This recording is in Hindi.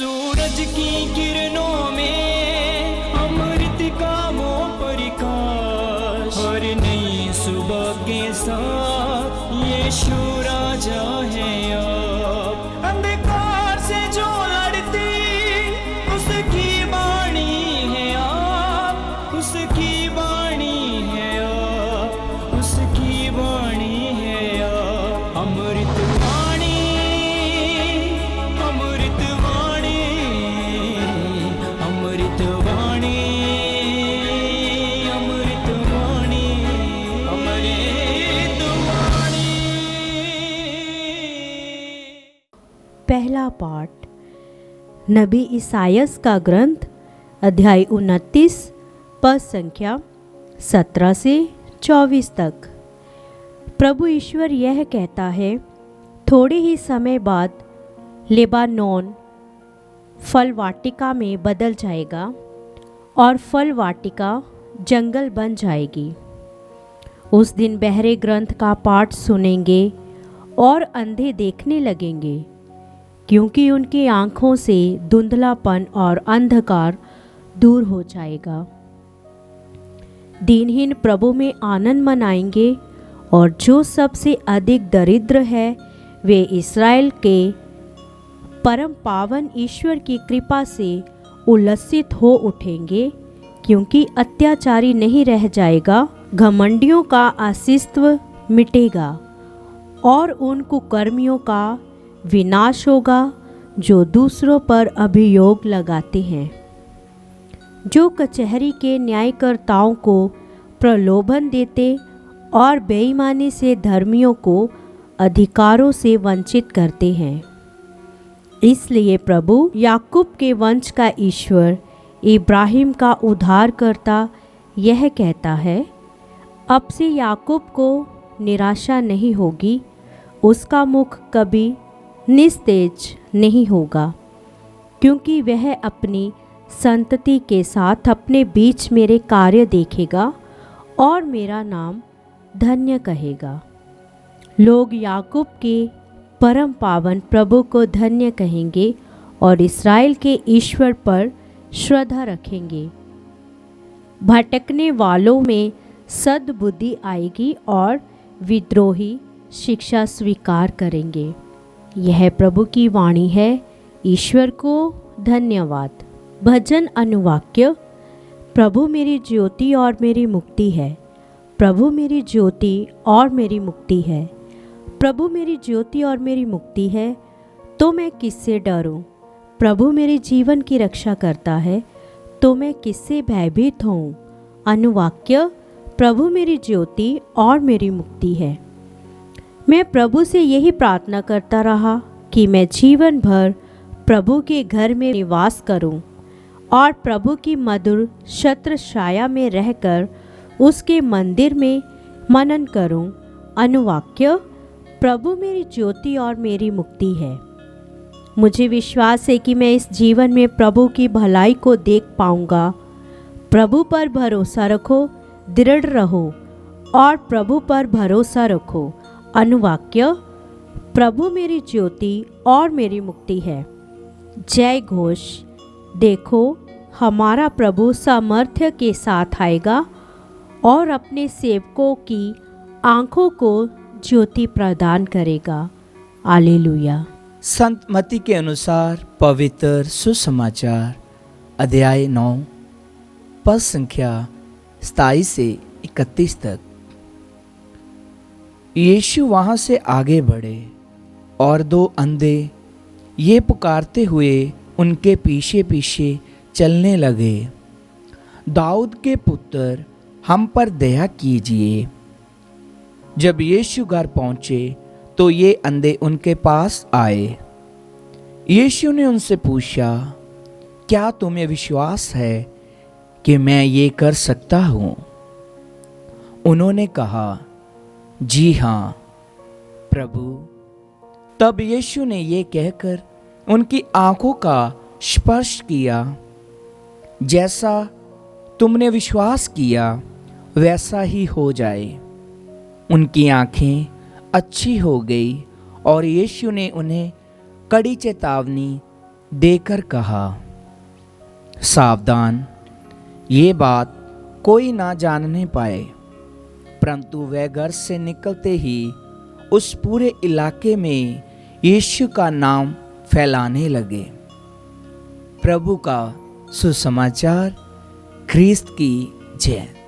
सूरज की किरणों में अमृत का वो प्रकाश, हर नई सुबह के साथ यीशु राजा है अब। अंधकार से जो लड़ती उसकी वाणी है आप, उसकी वाणी है आप, उसकी वाणी है आप। अमृत वाणी, अमृत वाणी, अमृत वाणी, अमृत वाणी, अमृत वाणी। पहला पाठ नबी ईसायास का ग्रंथ, अध्याय 29, पद संख्या 17 से 24 तक। प्रभु ईश्वर यह कहता है, थोड़े ही समय बाद लेबानोन फल वाटिका में बदल जाएगा और फल वाटिका जंगल बन जाएगी। उस दिन बहरे ग्रंथ का पाठ सुनेंगे और अंधे देखने लगेंगे, क्योंकि उनकी आँखों से धुंधलापन और अंधकार दूर हो जाएगा। दीनहीन प्रभु में आनंद मनाएंगे और जो सबसे अधिक दरिद्र है वे इस्राएल के परम पावन ईश्वर की कृपा से उल्लसित हो उठेंगे, क्योंकि अत्याचारी नहीं रह जाएगा, घमंडियों का अस्तित्व मिटेगा और उन कुकर्मियों का विनाश होगा जो दूसरों पर अभियोग लगाते हैं, जो कचहरी के न्यायकर्ताओं को प्रलोभन देते और बेईमानी से धर्मियों को अधिकारों से वंचित करते हैं। इसलिए प्रभु याकूब के वंश का ईश्वर, इब्राहिम का उद्धारकर्ता यह कहता है, अब से याकूब को निराशा नहीं होगी, उसका मुख कभी निस्तेज नहीं होगा, क्योंकि वह अपनी संतति के साथ अपने बीच मेरे कार्य देखेगा और मेरा नाम धन्य कहेगा। लोग याकूब के परम पावन प्रभु को धन्य कहेंगे और इस्राएल के ईश्वर पर श्रद्धा रखेंगे। भटकने वालों में सद्बुद्धि आएगी और विद्रोही शिक्षा स्वीकार करेंगे। यह प्रभु की वाणी है। ईश्वर को धन्यवाद। भजन अनुवाक्य। प्रभु मेरी ज्योति और मेरी मुक्ति है। प्रभु मेरी ज्योति और मेरी मुक्ति है। प्रभु मेरी ज्योति और मेरी मुक्ति है, तो मैं किससे डरूं? प्रभु मेरे जीवन की रक्षा करता है, तो मैं किससे भयभीत होऊं? अनुवाक्य। प्रभु मेरी ज्योति और मेरी मुक्ति है। मैं प्रभु से यही प्रार्थना करता रहा कि मैं जीवन भर प्रभु के घर में निवास करूं और प्रभु की मधुर छत्र छाया में रहकर उसके मंदिर में मनन करूं। अनुवाक्य। प्रभु मेरी ज्योति और मेरी मुक्ति है। मुझे विश्वास है कि मैं इस जीवन में प्रभु की भलाई को देख पाऊंगा। प्रभु पर भरोसा रखो, दृढ़ रहो और प्रभु पर भरोसा रखो। अनुवाक्य। प्रभु मेरी ज्योति और मेरी मुक्ति है। जय घोष। देखो, हमारा प्रभु सामर्थ्य के साथ आएगा और अपने सेवकों की आंखों को ज्योति प्रदान करेगा। हालेलुया। संत मत्ती के अनुसार पवित्र सुसमाचार, अध्याय 9, पद संख्या 27 से 31 तक। यीशु वहाँ से आगे बढ़े और 2 अंधे ये पुकारते हुए उनके पीछे पीछे चलने लगे, दाऊद के पुत्र, हम पर दया कीजिए। जब यीशु घर पहुँचे तो ये अंधे उनके पास आए। यीशु ने उनसे पूछा, क्या तुम्हें विश्वास है कि मैं ये कर सकता हूँ? उन्होंने कहा, जी हाँ प्रभु। तब यीशु ने ये कहकर उनकी आंखों का स्पर्श किया। जैसा तुमने विश्वास किया वैसा ही हो जाए। उनकी आंखें अच्छी हो गई और यीशु ने उन्हें कड़ी चेतावनी देकर कहा, सावधान, ये बात कोई ना जानने पाए। परंतु वह घर से निकलते ही उस पूरे इलाके में यीशु का नाम फैलाने लगे। प्रभु का सुसमाचार। ख्रीस्त की जय।